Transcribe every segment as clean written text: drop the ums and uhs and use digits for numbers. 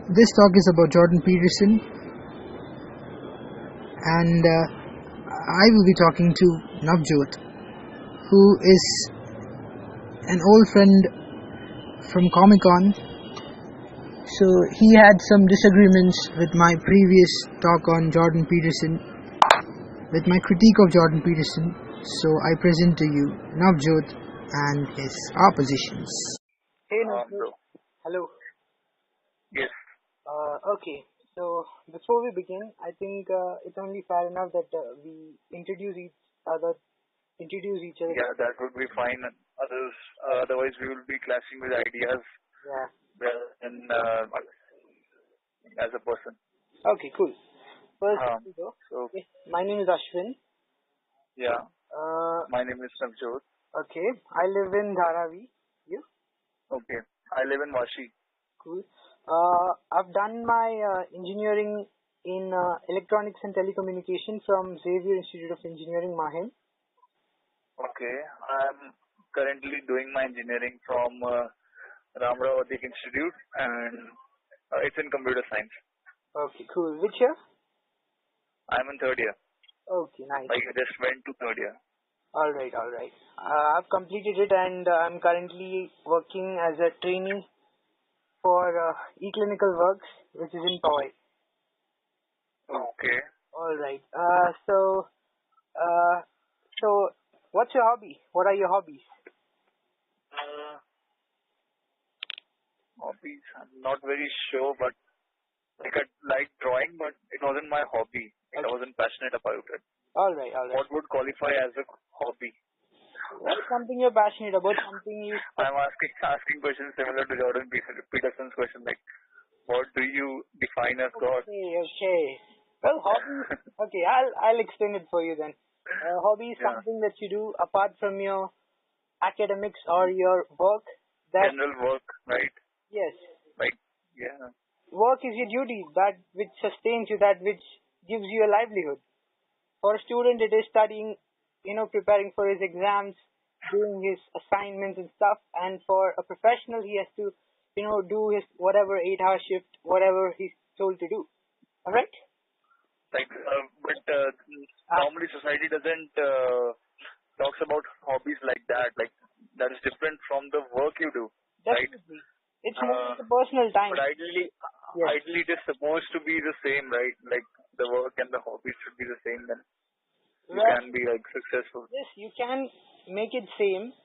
This talk is about Jordan Peterson, and I will be talking to Navjot, who is an old friend from Comic Con. So he had some disagreements with my previous talk on Jordan Peterson, with my critique of Jordan Peterson. So I present to you Navjot and his oppositions. Hey Navjot. Hello. Yes. Okay. So before we begin, I think it's only fair enough that we introduce each other. Yeah, that would be fine. Otherwise, we will be clashing with ideas. Yeah. Well, as a person. Okay, cool. First, we go. So, okay. My name is Ashwin. Yeah. My name is Navjot. Okay. I live in Dharavi. You? Okay. I live in Vashi. Cool. I've done my engineering in electronics and telecommunication from Xavier Institute of Engineering, Mahim. Okay. I'm currently doing my engineering from Ramrao Institute, and it's in computer science. Okay, cool. Which year? I'm in third year. Okay, nice. I just went to third year. All right. I've completed it, and I'm currently working as a trainee for eClinical Works, which is in Powai. Okay. All right. So, what's your hobby? What are your hobbies? Hobbies? I'm not very sure, but I like drawing, but it wasn't my hobby. I wasn't passionate about it. All right. What would qualify as a hobby? Well, something you're passionate about, something you... I'm asking questions similar to Jordan Peterson's question, like, what do you define as God? Okay. Well, hobby... Okay, I'll explain it for you then. Hobby is something that you do apart from your academics or your work. General work, right? Yes. Like, yeah. Work is your duty, that which sustains you, that which gives you a livelihood. For a student, it is studying, preparing for his exams, doing his assignments and stuff. And for a professional, he has to, do his whatever 8-hour shift, whatever he's told to do. All right? Like, but normally society doesn't talks about hobbies like that. Like, that is different from the work you do. Definitely. Right? It's more like a personal time. But ideally, it is supposed to be the same, right? Like, the work and the hobbies should be the same, then you can be, like, successful. Yes, you can make it same.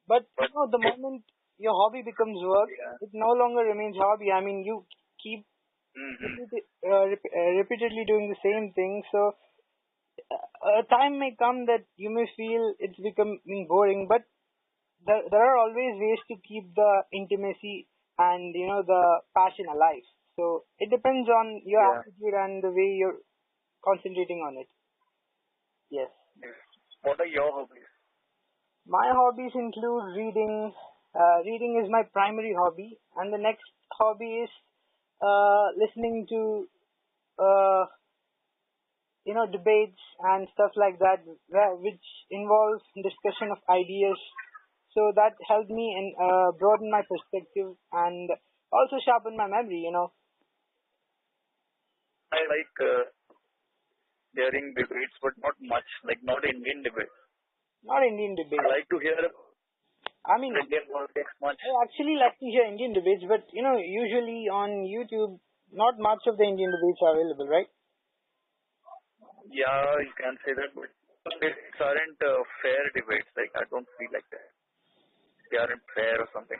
But the moment your hobby becomes work, it no longer remains hobby. I mean, you keep repeatedly doing the same thing. So, a time may come that you may feel it's becoming boring, but there are always ways to keep the intimacy and the passion alive. So it depends on your attitude and the way you're concentrating on it. Yes. What are your hobbies? My hobbies include reading. Reading is my primary hobby, and the next hobby is listening to debates and stuff like that, which involves discussion of ideas. So that helped me and broaden my perspective and also sharpen my memory, I like hearing debates, but not much, like not Indian debates. Not Indian debates. I like to hear Indian politics much. I actually like to hear Indian debates, but usually on YouTube, not much of the Indian debates are available, right? Yeah, you can say that, but these aren't fair debates. Like, I don't feel like that. They aren't fair or something.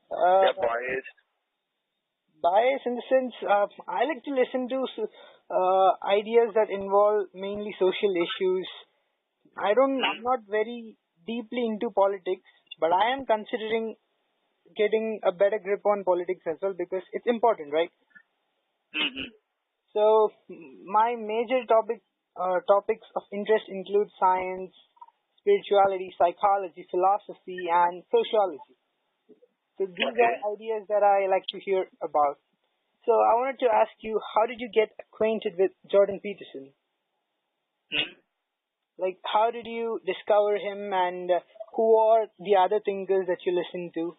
They're biased. Bias in the sense, I like to listen to ideas that involve mainly social issues. I'm not very deeply into politics, but I am considering getting a better grip on politics as well because it's important, right? Mm-hmm. So my major topics of interest include science, spirituality, psychology, philosophy, and sociology. So these are ideas that I like to hear about. So I wanted to ask you, how did you get acquainted with Jordan Peterson? Like, how did you discover him, and who are the other thinkers that you listen to?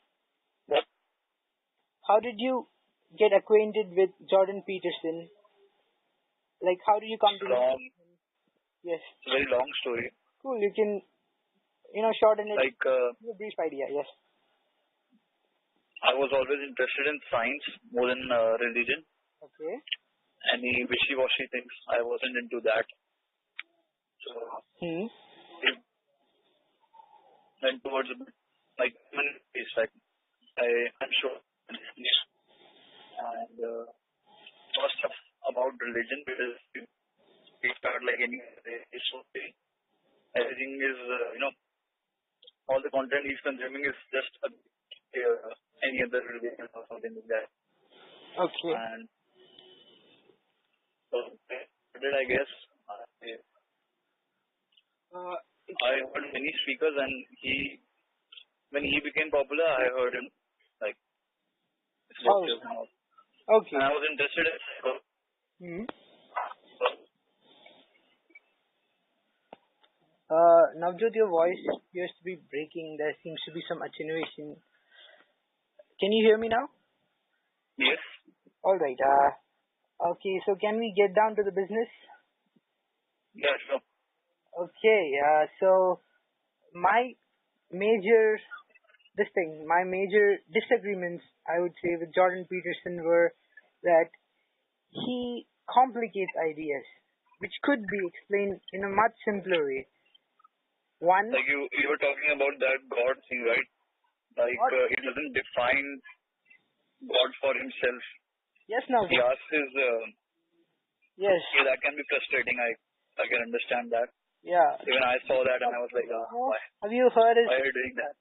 how did you get acquainted with Jordan Peterson? Like, how did you come to know? Long, Yes. very long story. Cool. You can, shorten it. Like, Give a brief idea. Yes. I was always interested in science more than religion. Okay. Any wishy-washy things, I wasn't into that. So, it went towards like I'm sure. And first about religion, because we start like any it's okay. Everything is all the content he's consuming is just any other religion or something like that. Okay. And so I guess I heard many speakers, and when he became popular, I heard him like his lectures and all. Okay. And I was interested in Navjot, your voice appears to be breaking. There seems to be some attenuation. Can you hear me now? Yes. All right. Okay. So can we get down to the business? Yeah, sure. Okay. So my major disagreements, I would say, with Jordan Peterson were that he complicates ideas, which could be explained in a much simpler way. One, like you were talking about that God thing, right? Like he doesn't define God for himself. Yes, now. He asks his. Yes. Yeah, that can be frustrating. I can understand that. Yeah. Even I saw that and I was like, why? Have you heard his? Why are you doing that?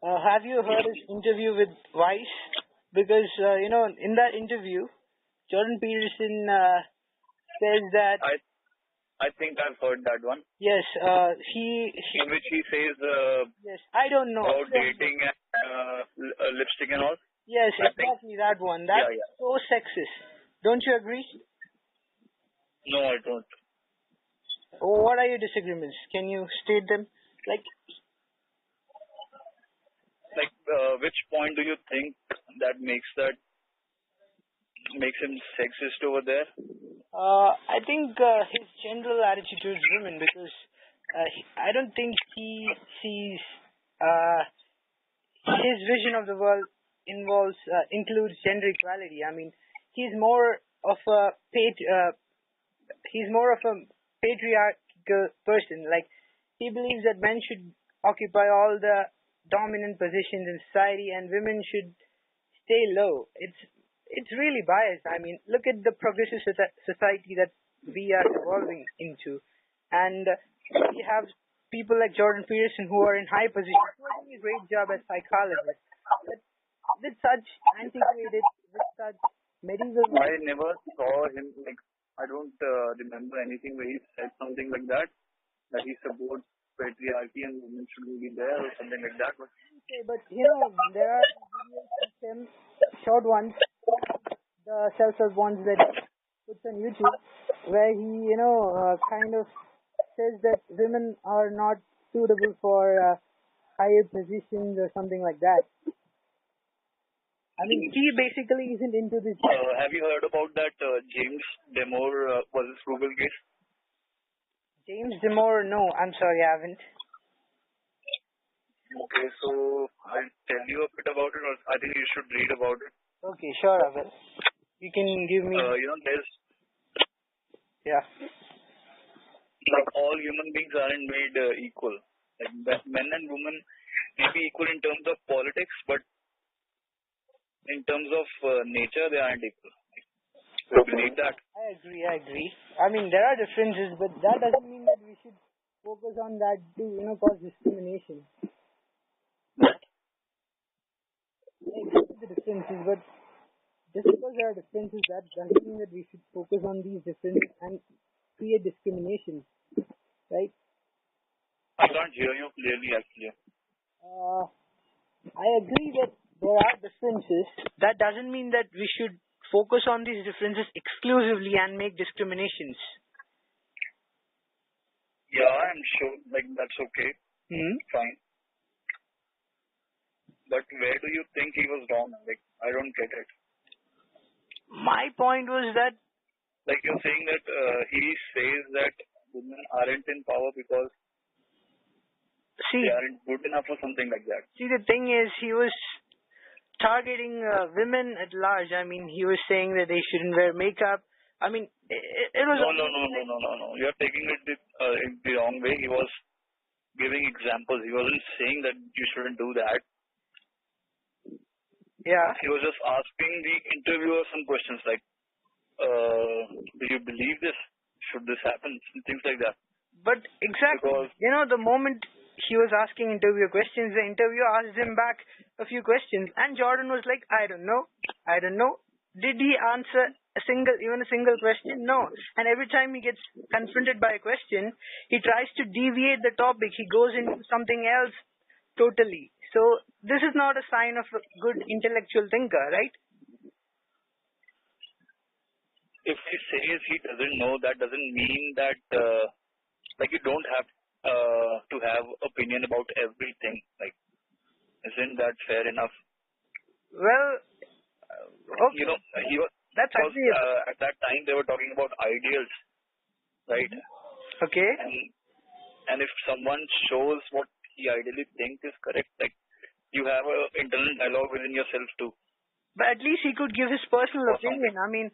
Have you heard his interview with Vice? Because in that interview, Jordan Peterson says that. I think I've heard that one. Yes, in which he says yes, I don't know about dating and lipstick and all. Yes, exactly that one. That's so sexist. Don't you agree? No, I don't. Oh, what are your disagreements? Can you state them? Like which point do you think that makes him sexist over there? I think his general attitude towards women, because I don't think he sees his vision of the world includes gender equality. I mean, he's more of a patriarchal person. Like, he believes that men should occupy all the dominant positions in society and women should stay low. It's really biased. I mean, look at the progressive society that we are evolving into. And we have people like Jordan Peterson who are in high positions, who are doing a great job as psychologists. But with such antiquated, with such medieval... I never saw him, like, I don't remember anything where he said something like that he supports patriarchy and women shouldn't be there or something like that. But there are videos of him, short ones, the self-help ones that he puts on YouTube, where he, kind of says that women are not suitable for higher positions or something like that. I mean, he basically isn't into this. Have you heard about that James Damore versus Google case? James Damore? No, I'm sorry, I haven't. Okay, so I'll tell you a bit about it, or I think you should read about it. Okay, sure, I will. You can give me... there's... Yeah. Like, all human beings aren't made equal. Like, men and women may be equal in terms of politics, but in terms of nature, they aren't equal. Do you believe that? I agree. I mean, there are differences, but that doesn't mean that we should focus on that to, cause discrimination. What? I agree with the differences, but just because there are differences, that doesn't mean that we should focus on these differences and create discrimination, right? I can't hear you clearly, actually. I agree that there are differences. That doesn't mean that we should focus on these differences exclusively and make discriminations. Yeah, I'm sure. Like, that's okay. Hmm? Fine. But where do you think he was wrong? Like, I don't get it. My point was that, Like, you're saying that he says that women aren't in power because see, they aren't good enough or something like that. the thing is, he was targeting women at large. I mean, he was saying that they shouldn't wear makeup. I mean, it was... No. You're taking it in the wrong way. He was giving examples. He wasn't saying that you shouldn't do that. Yeah. He was just asking the interviewer some questions like, do you believe this? Should this happen? Things like that. But exactly, Because the moment he was asking interviewer questions, the interviewer asked him back a few questions, and Jordan was like, I don't know. Did he answer even a single question? No. And every time he gets confronted by a question, he tries to deviate the topic. He goes into something else totally. So this is not a sign of a good intellectual thinker, right? if he says he doesn't know, that doesn't mean that like you don't have to have opinion about everything. Like, isn't that fair enough? Well, okay. You know, he was, That's because agreeable. at that time they were talking about ideals, right? Okay. And if someone shows what he ideally thinks is correct, like you have a internal dialogue within yourself too. But at least he could give his personal Or opinion. I mean,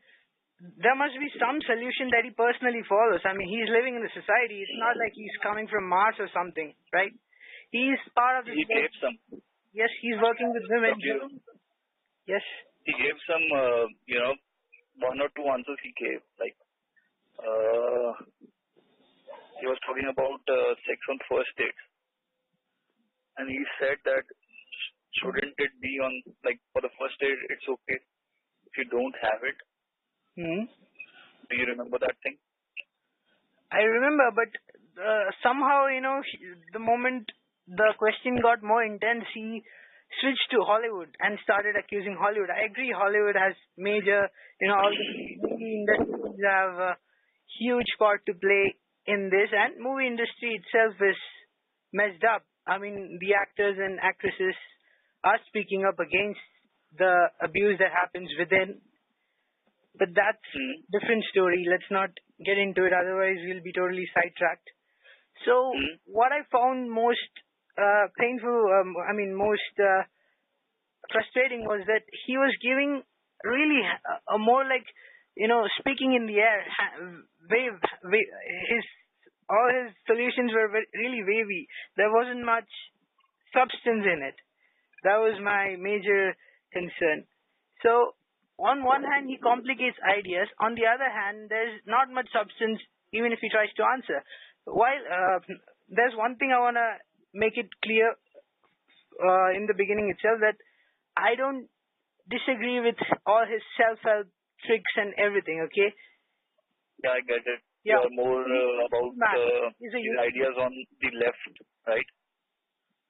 there must be some solution that he personally follows. I mean, he's living in the society. It's not like he's coming from Mars or something, right? He's part of the... He gave some. Yes, he's working with women. Yes. He gave some, one or two answers he gave. Like, he was talking about sex on first date. And he said that shouldn't it be on, like, for the first date, it's okay if you don't have it. Do you remember that thing? I remember, but somehow, the moment the question got more intense, he switched to Hollywood and started accusing Hollywood. I agree, Hollywood has major, all the movie industries have a huge part to play in this, and movie industry itself is messed up. I mean, the actors and actresses are speaking up against the abuse that happens within. But that's different story. Let's not get into it, otherwise we'll be totally sidetracked. So what I found most painful, most frustrating was that he was giving really a more like, speaking in the air, all his solutions were really wavy. There wasn't much substance in it. That was my major concern. So on one hand, he complicates ideas. On the other hand, there's not much substance, even if he tries to answer. While there's one thing I want to make it clear in the beginning itself, that I don't disagree with all his self-help tricks and everything, okay? Yeah, I get it. Yeah. You're more about his ideas on the left, right?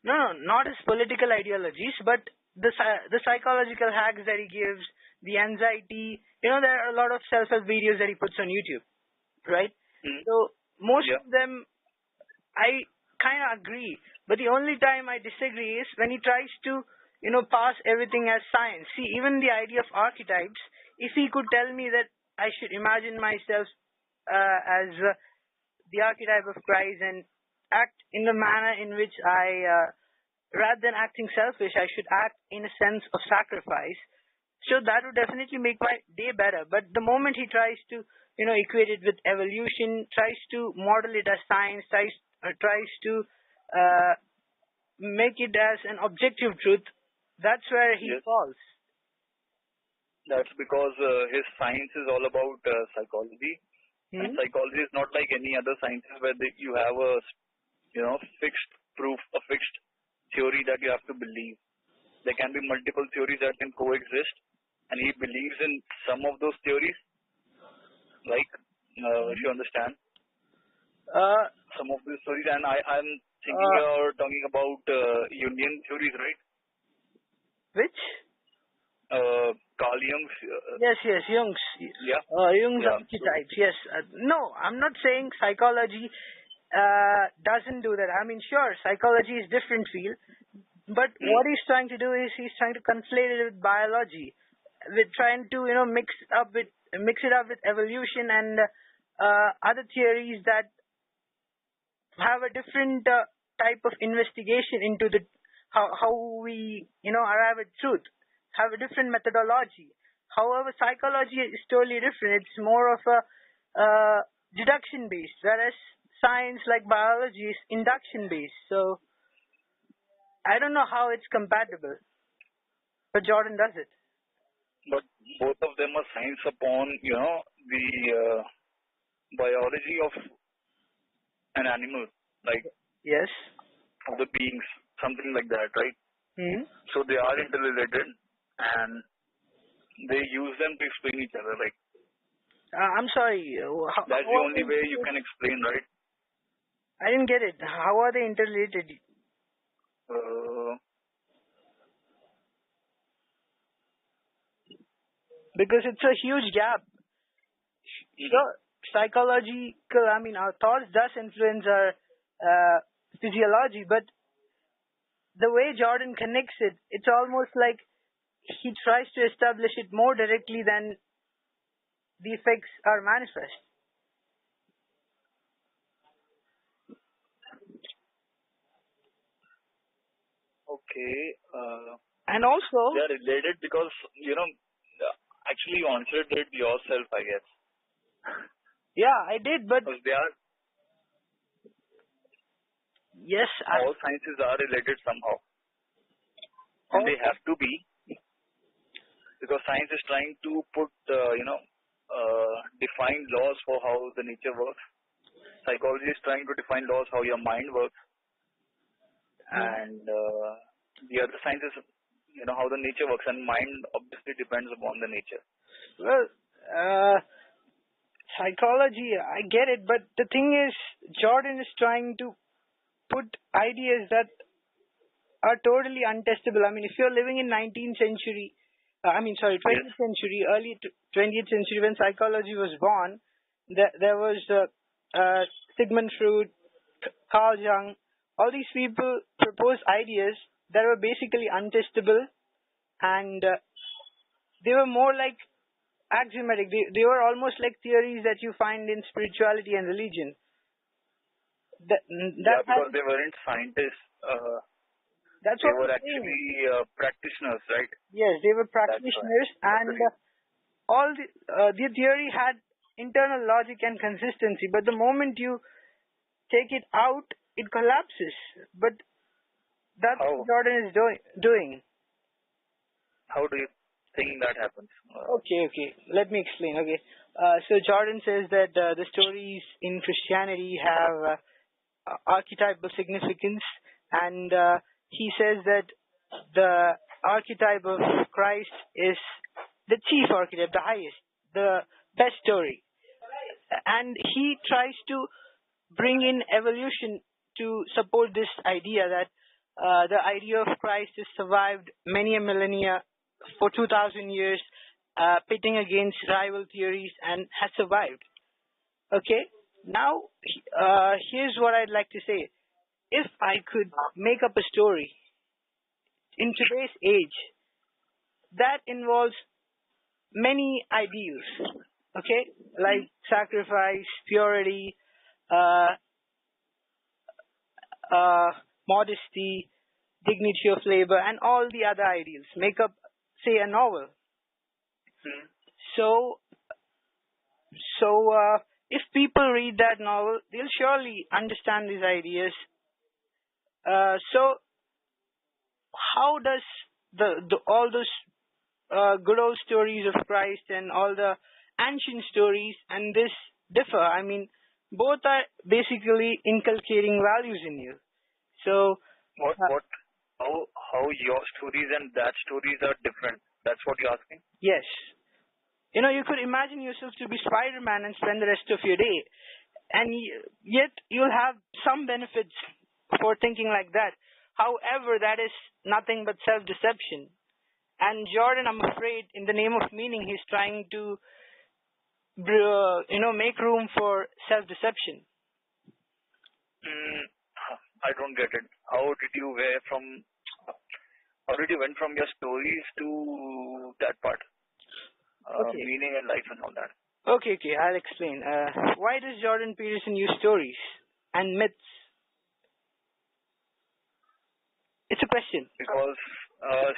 No, not his political ideologies, but the psychological hacks that he gives, the anxiety. There are a lot of self-help videos that he puts on YouTube, right? So most of them, I kind of agree. But the only time I disagree is when he tries to, pass everything as science. See, even the idea of archetypes, if he could tell me that I should imagine myself as the archetype of Christ and act in the manner in which rather than acting selfish, I should act in a sense of sacrifice. So that would definitely make my day better. But the moment he tries to, equate it with evolution, tries to model it as science, tries to make it as an objective truth, that's where he falls. That's because his science is all about psychology. And psychology is not like any other sciences where you have a, fixed proof, a fixed theory that you have to believe. There can be multiple theories that can coexist, and he believes in some of those theories, like, if you understand, some of these theories, and I'm thinking you're talking about Jungian theories, right? Which? Carl Jung's. Yes, Jung's. Yeah. Jung's archetypes, yes. No, I'm not saying psychology doesn't do that. I mean, sure, psychology is different field. But what he's trying to do is he's trying to conflate it with biology, with trying to mix it up with evolution and other theories that have a different type of investigation into the how we arrive at truth, have a different methodology. However, psychology is totally different. It's more of a deduction based, whereas science like biology is induction based. So I don't know how it's compatible, but Jordan does it. But both of them are science upon, the biology of an animal, like Yes. of the beings, something like that, right? Hmm. So they are interrelated, and they use them to explain each other. Like I'm sorry. that's the only way you can explain, right? I didn't get it. How are they interrelated? Because it's a huge gap. Sure, psychological. I mean, our thoughts does influence our physiology, but the way Jordan connects it, it's almost like he tries to establish it more directly than the effects are manifest. Okay. And also, They are related because actually you answered it yourself, I guess. yeah, I did, but Because they are yes, all sciences are related somehow, and they have to be, because science is trying to put define laws for how the nature works. Psychology is trying to define laws how your mind works, and the other sciences, how the nature works, and mind obviously depends upon the nature. well, psychology, I get it, but the thing is, Jordan is trying to put ideas that are totally untestable. I mean, if you're living in 19th century, 20th century, early 20th century, when psychology was born, there was Sigmund Freud, Carl Jung. All these people proposed ideas that were basically untestable, and they were more like axiomatic. They were almost like theories that you find in spirituality and religion. Because they weren't scientists. That's they what were actually practitioners, right? Yes, they were practitioners, and all the theory had internal logic and consistency. But the moment you take it out, it collapses. But that's what Jordan is doing. How do you think that happens? Okay. Let me explain. Okay. So Jordan says that the stories in Christianity have archetypal significance, and he says that the archetype of Christ is the chief archetype, the highest, the best story. And he tries to bring in evolution to support this idea that the idea of Christ has survived many a millennia for 2,000 years, pitting against rival theories, and has survived. Okay? Now, here's what I'd like to say. If I could make up a story in today's age that involves many ideals, okay, like sacrifice, purity, modesty, dignity of labor, and all the other ideals, make up, say, a novel. So if people read that novel, they'll surely understand these ideas. So how does all those good old stories of Christ and all the ancient stories and this differ? I mean, both are basically inculcating values in you. So how your stories and that stories are different? That's what you're asking? Yes. You could imagine yourself to be Spider-Man and spend the rest of your day, and yet you'll have some benefits for thinking like that. However, that is nothing but self-deception. And Jordan, I'm afraid, in the name of meaning, he's trying to, make room for self-deception. I don't get it. How did you wear from already went from your stories to that part, Okay. meaning and life and all that. Okay, I'll explain. Why does Jordan Peterson use stories and myths? It's a question. Because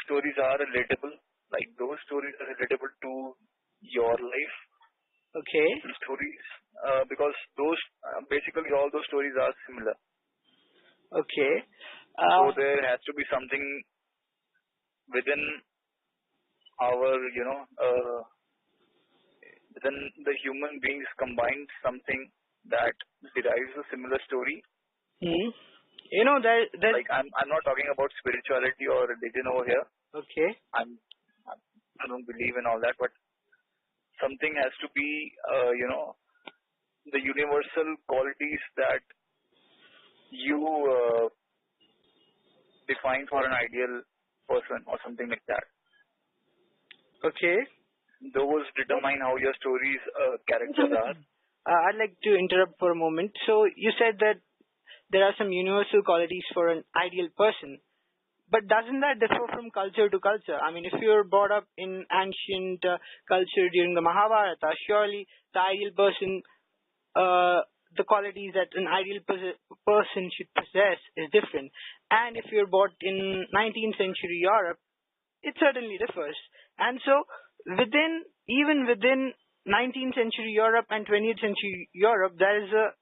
stories are relatable. Like those stories are relatable to your life. Okay. Stories, because those basically all those stories are similar. Okay. So there has to be something within our, within the human beings combined something that derives a similar story. You know that Like I'm not talking about spirituality or religion over here. Okay. I don't believe in all that, but something has to be, the universal qualities that you define for an ideal person or something like that. Okay. Those determine how your stories characters are. I'd like to interrupt for a moment. So you said that there are some universal qualities for an ideal person. But doesn't that differ from culture to culture? I mean, if you're brought up in ancient culture during the Mahabharata, surely the ideal person, the qualities that an ideal person should possess is different. And if you're brought in 19th century Europe, it certainly differs. And so even within 19th century Europe and 20th century Europe, there is a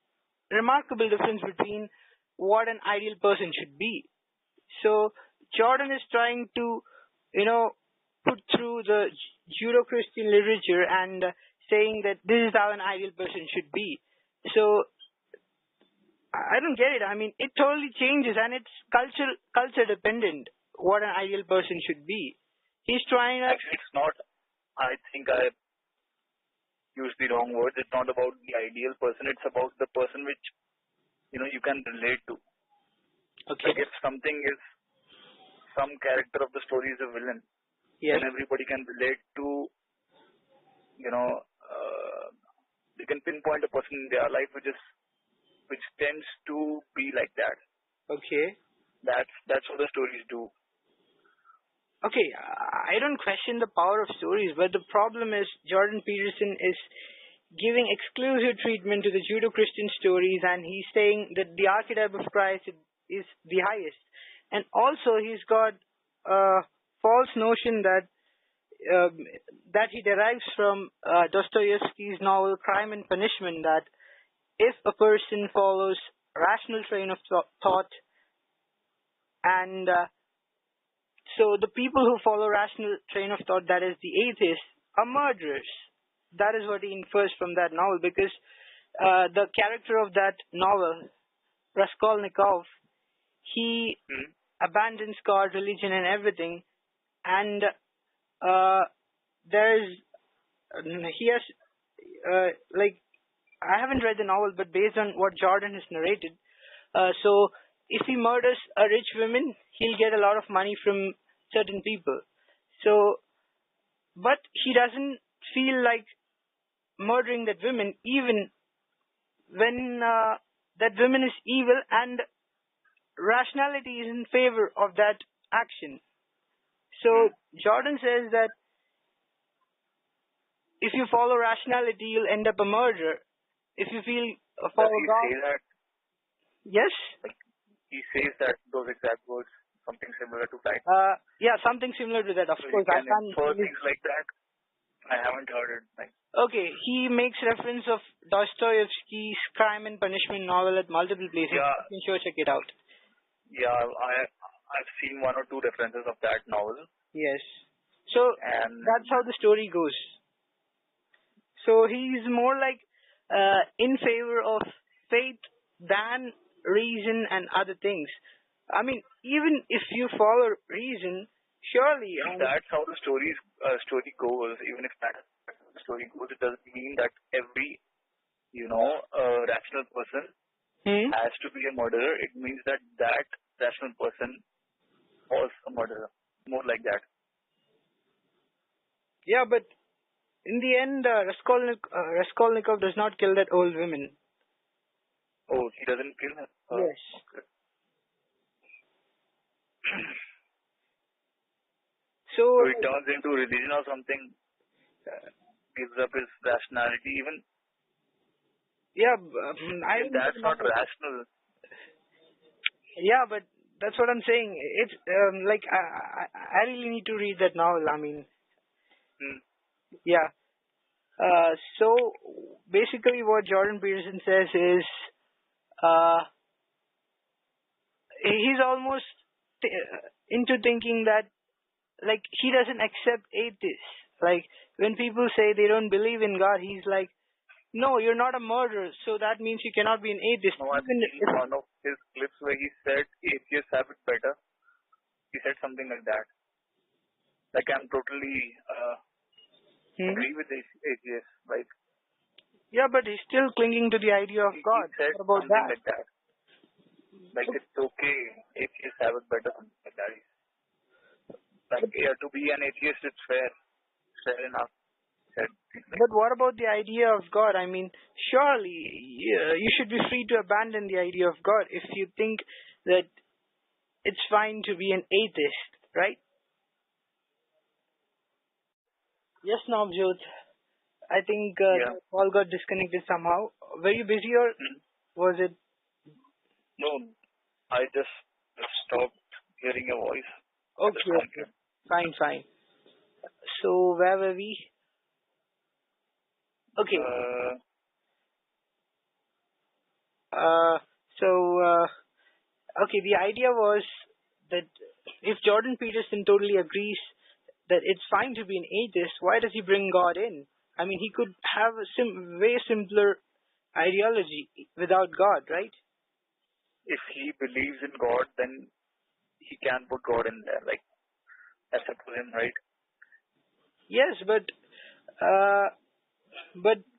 remarkable difference between what an ideal person should be. So Jordan is trying to, put through the Judeo-Christian literature and saying that this is how an ideal person should be. So I don't get it. I mean, it totally changes, and it's culture dependent what an ideal person should be. He's trying to. Actually, it's not. I think I used the wrong words. It's not about the ideal person. It's about the person which you can relate to. Okay. Like if something is some character of the story is a villain, Yes. then everybody can relate to. They can pinpoint a person in their life which tends to be like that. Okay. That's what the stories do. Okay, I don't question the power of stories, but the problem is Jordan Peterson is giving exclusive treatment to the Judeo-Christian stories, and he's saying that the archetype of Christ is the highest. And also he's got a false notion that he derives from Dostoevsky's novel Crime and Punishment, that if a person follows rational train of thought and so the people who follow rational train of thought, that is the atheists, are murderers. That is what he infers from that novel, because the character of that novel, Raskolnikov, he abandons God, religion, and everything, and he has I haven't read the novel, but based on what Jordan has narrated, so if he murders a rich woman, he'll get a lot of money from certain people. So, but he doesn't feel like murdering that woman, even when that woman is evil and rationality is in favor of that action. So Jordan says that if you follow rationality, you'll end up a murderer. If you follow God. Say that? Yes. Like, he says that those exact words, something similar to that. Yeah, something similar to that. Of course, I can't. For things like that, I haven't heard it. Okay, he makes reference of Dostoevsky's Crime and Punishment novel at multiple places. Yeah. You can sure check it out. Yeah, I've seen one or two references of that novel. Yes. So that's how the story goes. So he's more like in favor of faith than reason and other things. I mean, even if you follow reason, surely. If that's how the story goes, even if that story goes, it doesn't mean that every, rational person has to be a murderer. It means that rational person was a murderer. More like that. Yeah, but in the end, Raskolnikov does not kill that old woman. Oh, he doesn't kill her? Yes. Okay. So So he turns into religion or something, gives up his rationality. Even yeah, I don't that's not know. rational. Yeah, but that's what I'm saying. It's like I really need to read that novel. I mean, Hmm. yeah. So basically, what Jordan Peterson says is, uh, he's almost into thinking that, like, he doesn't accept atheists. Like, when people say they don't believe in God, he's like, no, you're not a murderer, so that means you cannot be an atheist. No, I've seen one of his clips where he said atheists have it better. He said something like that. Like, I'm totally agree with atheists. Like, Yeah, but he's still clinging to the idea of God. he said What about something that? like that. Like, it's okay, atheists have it better, something like that. Like, yeah, to be an atheist, it's fair. Fair enough. Said things like, But what about the idea of God? I mean, surely you should be free to abandon the idea of God if you think that it's fine to be an atheist, right? Yes, Navjot. I think yeah. the call got disconnected somehow. Were you busy or was it? No, I just stopped hearing your voice. Okay. Fine, fine. So where were we? Okay. So okay, the idea was that if Jordan Peterson totally agrees that it's fine to be an atheist, why does he bring God in? I mean, he could have a way simpler ideology without God, right? If he believes in God, then he can put God in there. Like, that's up to him, right? Yes, but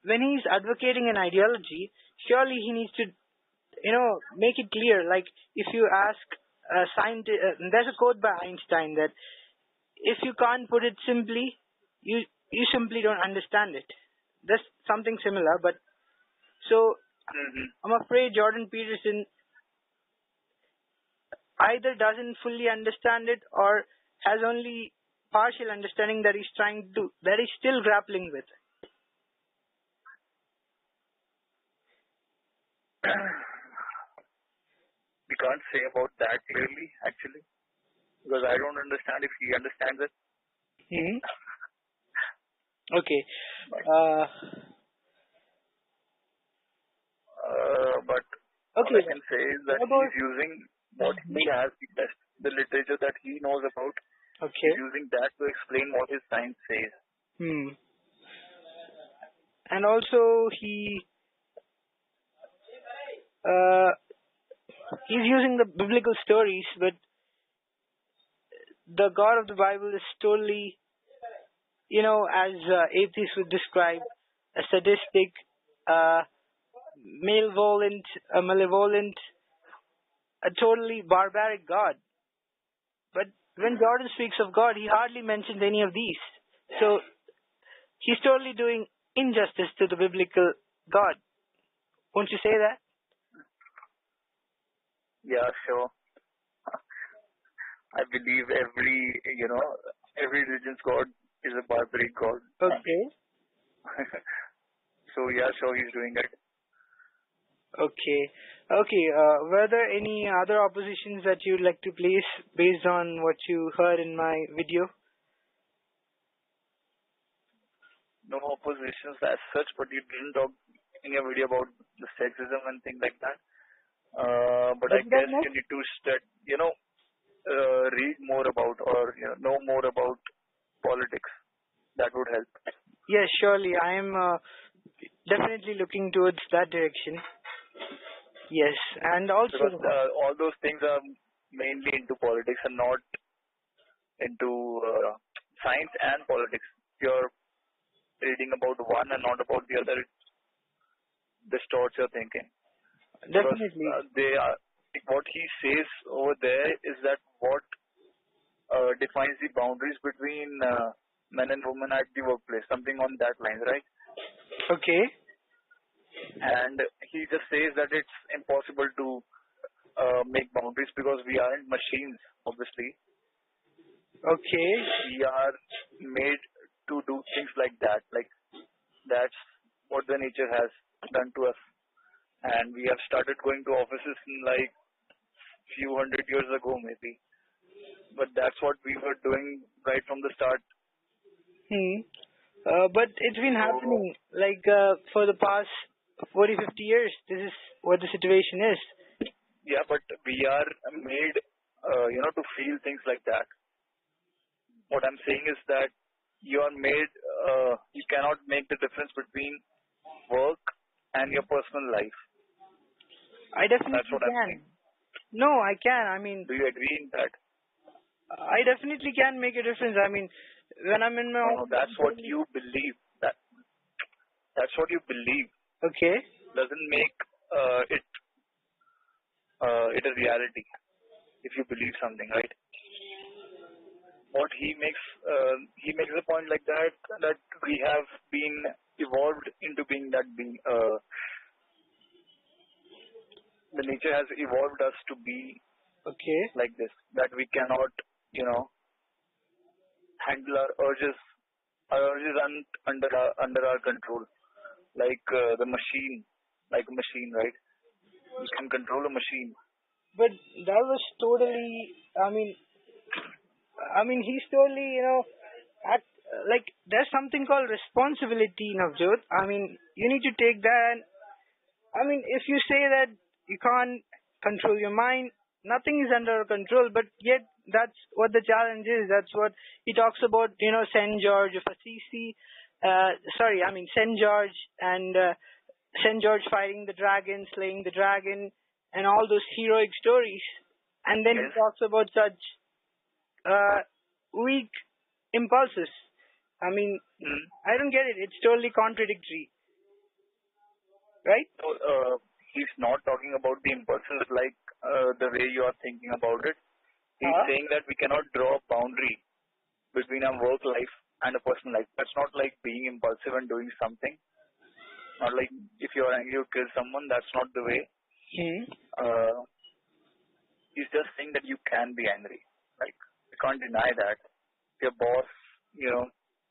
when he's advocating an ideology, surely he needs to, make it clear. Like, if you ask a scientist, there's a quote by Einstein that if you can't put it simply, you simply don't understand it. That's something similar, but so I'm afraid Jordan Peterson either doesn't fully understand it or has only partial understanding that he's still grappling with. We can't say about that clearly, actually, because I don't understand if he understands it. Okay. But Okay. all I can say is that he's using what he has, the literature that he knows about. Okay. He's using that to explain what his science says. And also he's using the biblical stories, but the God of the Bible is totally, as atheists would describe, a sadistic, malevolent, a totally barbaric God. But when Jordan speaks of God, he hardly mentions any of these. So he's totally doing injustice to the biblical God. Won't you say that? Yeah, sure. I believe every religion's God is a barbaric God. Okay. So yeah, sure, he's doing it. Okay. Were there any other oppositions that you'd like to place based on what you heard in my video? No oppositions as such, but you didn't talk in your video about the sexism and things like that. But I guess you need to read more about or know more about politics. That would help. Yes, surely. I am definitely looking towards that direction. Yes, and also because all those things are mainly into politics and not into science and politics. If you're reading about one and not about the other, it distorts your thinking. Definitely. Because what he says over there is that what defines the boundaries between men and women at the workplace, something on that line, right? Okay. And he just says that it's impossible to make boundaries because we aren't machines, obviously. Okay. We are made to do things like that. Like that's what the nature has done to us. And we have started going to offices in like few hundred years ago maybe. But that's what we were doing right from the start. But it's been happening like for the past 40, 50 years. This is what the situation is. Yeah, but we are made, to feel things like that. What I'm saying is that you are made, you cannot make the difference between work and your personal life. I definitely That's what I'm can. saying. No, I can. I mean, Do you agree in that? I definitely can make a difference. I mean, when I'm in my No, that's what you believe. That's what you believe. Okay. Doesn't make it a reality if you believe something, right? What he makes a point like that we have been evolved into being that being. The nature has evolved us to be Okay. like this, that we cannot, handle our urges. Our urges aren't under our control. Like the machine, like a machine, right? You can control a machine. But that was totally. I mean, he's totally, act, like there's something called responsibility, Navjot. I mean, you need to take that. And I mean, if you say that you can't control your mind, nothing is under control. But yet, that's what the challenge is. That's what he talks about. Saint George of Assisi. Saint George and Saint George fighting the dragon, slaying the dragon, and all those heroic stories. And then he talks about such weak impulses. I mean, I don't get it. It's totally contradictory. Right? So, he's not talking about the impulses like the way you are thinking about it. He's saying that we cannot draw a boundary between our work life and a personal life. That's not like being impulsive and doing something. Not like if you're angry you kill someone. That's not the way. He's just saying that you can be angry. Like, you can't deny that. If your boss,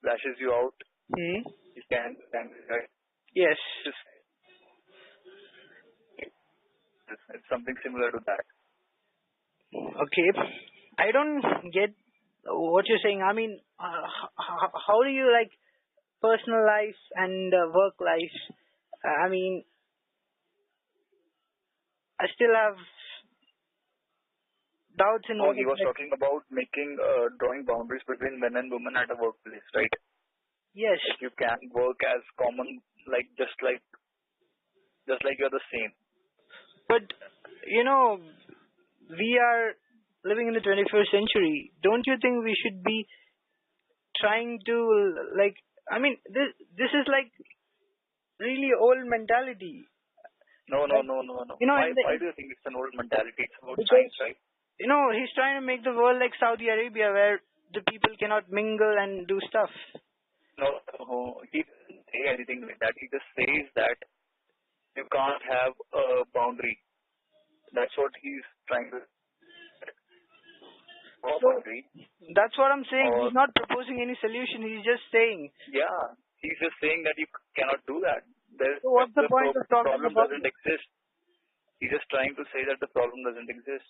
lashes you out, you can be angry, right? Yes. It's something similar to that. Okay. I don't get what you're saying. I mean, how do you like personal life and work life? I mean, I still have doubts in what he was talking about making, drawing boundaries between men and women at a workplace, right? Yes. Like you can work as common, like just like you're the same. But, we are living in the 21st century. Don't you think we should be trying to, like, I mean, this is like really old mentality. No. Why do you think it's an old mentality? It's about science, right? He's trying to make the world like Saudi Arabia where the people cannot mingle and do stuff. No, he doesn't say anything like that. He just says that you can't have a boundary. That's what he's trying to boundary. That's what I'm saying. He's not proposing any solution. He's just saying. Yeah, he's just saying that you cannot do that. So what's the point of talking problem about doesn't exist. He's just trying to say that the problem doesn't exist.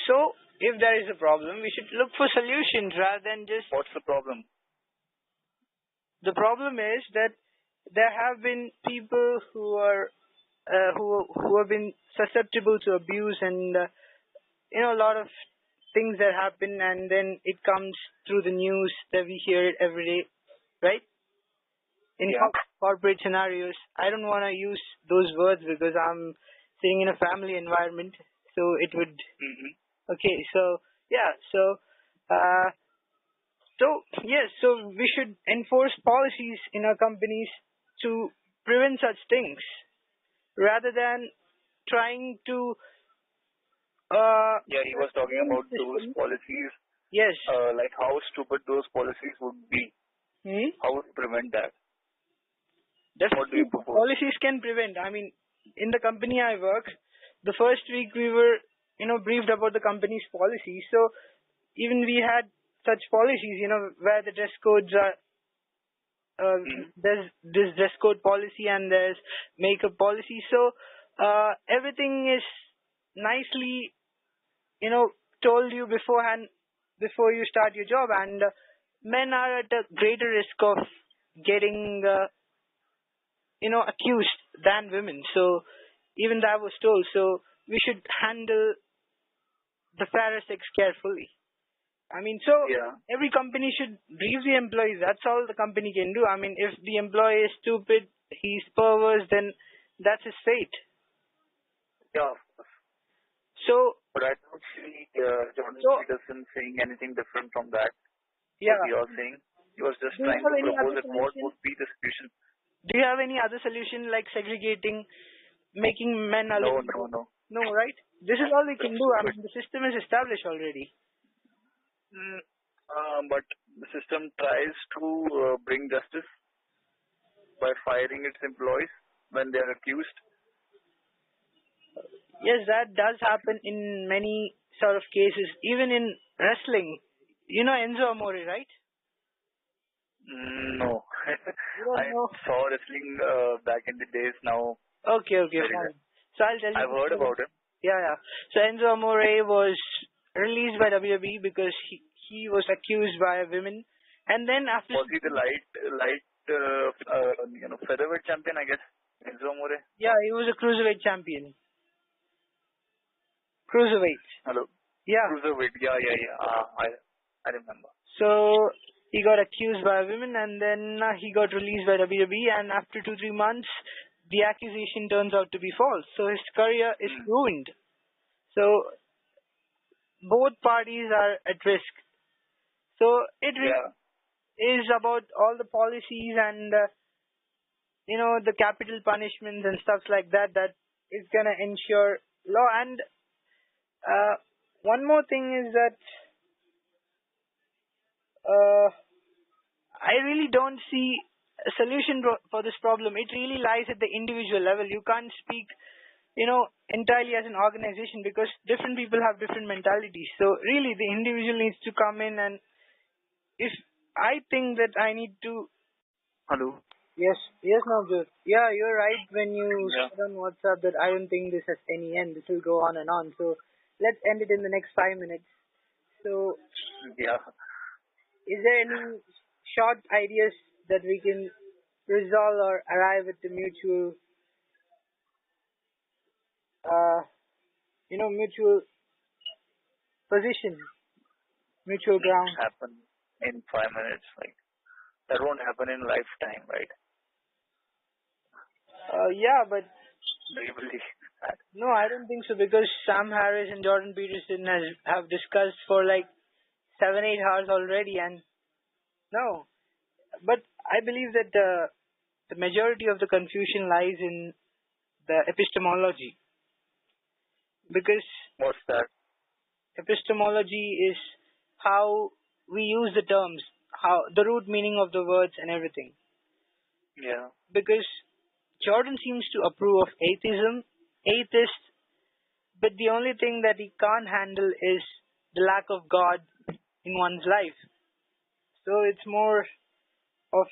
So, if there is a problem, we should look for solutions rather than just... What's the problem? The problem is that there have been people who are who have been susceptible to abuse and a lot of things that happen, and then it comes through the news that we hear it every day, right? In corporate scenarios. I don't want to use those words because I'm sitting in a family environment, so it would... Okay, so, yeah, so we should enforce policies in our companies to prevent such things rather than trying to... he was talking about those policies. Yes. Like how stupid those policies would be. How would prevent that? Definitely, policies can prevent. I mean, in the company I work, the first week we were, briefed about the company's policy. So even we had such policies, where the dress codes are, there's this dress code policy and there's makeup policy. So everything is nicely, told you beforehand before you start your job, and men are at a greater risk of getting, accused than women. So even that was told. So we should handle the fairer sex carefully. So every company should brief the employees. That's all the company can do. If the employee is stupid, he's perverse, then that's his fate. Yeah. So, but I don't see Jordan Peterson saying anything different from that. Yeah. What you are saying. He was just trying to propose that what would be the solution. Do you have any other solution like segregating, making men a little... No, right? This is all we can do. The system is established already. But the system tries to bring justice by firing its employees when they are accused. Yes, that does happen in many sort of cases. Even in wrestling. You know Enzo Amore, right? No. I saw wrestling back in the days now. Okay, fine. So I'll tell you. I've heard about him. Yeah. So Enzo Amore was released by WWE because he was accused by women, and then after... Was he the light featherweight champion, I guess? Enzo Amore? Yeah, he was a cruiserweight champion. Cruiserweight. Hello? Yeah. Cruiserweight, yeah. I remember. So he got accused by women, and then he got released by WWE, and after 2-3 months, the accusation turns out to be false. So his career is ruined. So both parties are at risk. So it really is about all the policies and the capital punishments and stuff like that is gonna ensure law. And one more thing is that I really don't see a solution for this problem. It really lies at the individual level. You can't speak, entirely as an organization because different people have different mentalities. So really the individual needs to come in, and if I think that I need to... Hello? Yes, Navjot. Yeah, you're right when you said on WhatsApp that I don't think this has any end. This will go on and on. So let's end it in the next 5 minutes. So... Yeah. Is there any short ideas that we can resolve or arrive at the mutual, mutual position, mutual ground? Happen in 5 minutes, that won't happen in lifetime, right? Yeah, but... Do you believe that? No, I don't think so, because Sam Harris and Jordan Peterson have discussed for 7-8 hours already, and no. But I believe that the majority of the confusion lies in the epistemology. Because... What's that? Epistemology is how we use the terms, how the root meaning of the words and everything. Yeah. Because Jordan seems to approve of atheist, but the only thing that he can't handle is the lack of God in one's life. So it's more of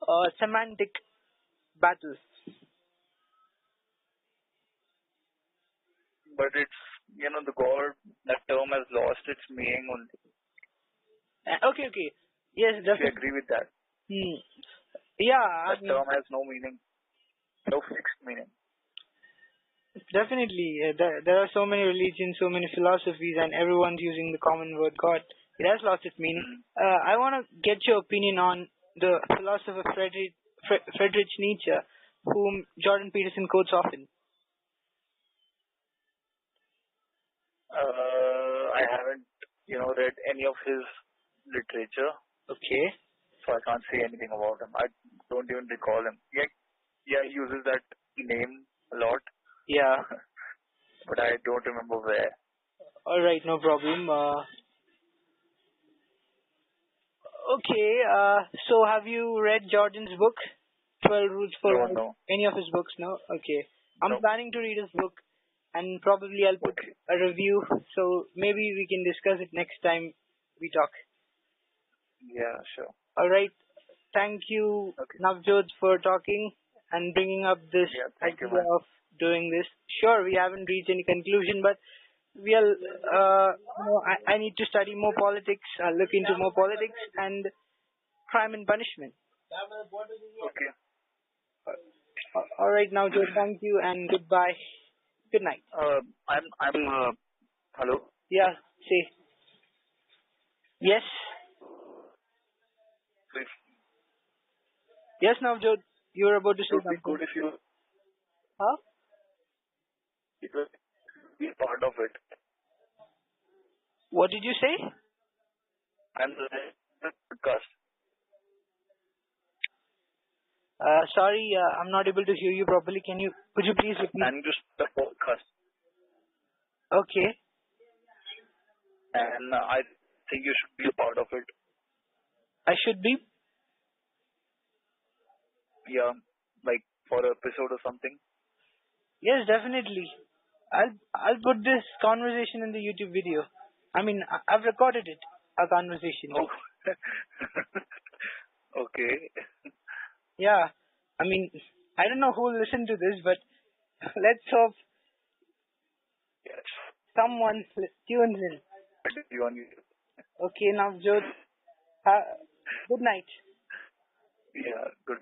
a semantic battle. But it's, the God, that term has lost its meaning only. Okay. Yes, definitely. I agree with that. Yeah. That term has no meaning. No fixed meaning. Definitely. There are so many religions, so many philosophies, and everyone's using the common word God. It has lost its meaning. I want to get your opinion on the philosopher Friedrich Nietzsche, whom Jordan Peterson quotes often. I haven't, read any of his literature. Okay. So I can't say anything about him. I don't even recall him. Yeah, he uses that name a lot. Yeah. But I don't remember where. Alright, no problem. Okay, so have you read Jordan's book, 12 Rules for Life? No. Any of his books, no? Okay. I'm planning to read his book, and probably I'll put a review. So maybe we can discuss it next time we talk. Yeah, sure. All right. Thank you, Okay. Navjot, for talking and bringing up this Yeah, thank you, idea man. of doing this. Sure, we haven't reached any conclusion, but we'll. I need to study more politics. I'll look into more politics and crime and punishment. Okay. All right, Navjot. Thank you and goodbye. Good night. Hello. Yeah. Say. Yes. Please. Yes, Navjot. You were about to It say would be something. good if you Huh? be part of it. What did you say? I'm the podcast. Sorry, I'm not able to hear you properly. Could you please repeat? I'm just the podcast, Okay. and I think you should be a part of it. I should be. Yeah, like for an episode or something. Yes, definitely. I'll put this conversation in the YouTube video. I mean, I've recorded it. Our conversation. Oh. Okay. Yeah. I mean, I don't know who will listen to this, but let's hope Yes. someone tunes in. You on you. Okay, Navjot. Good night. Yeah, good.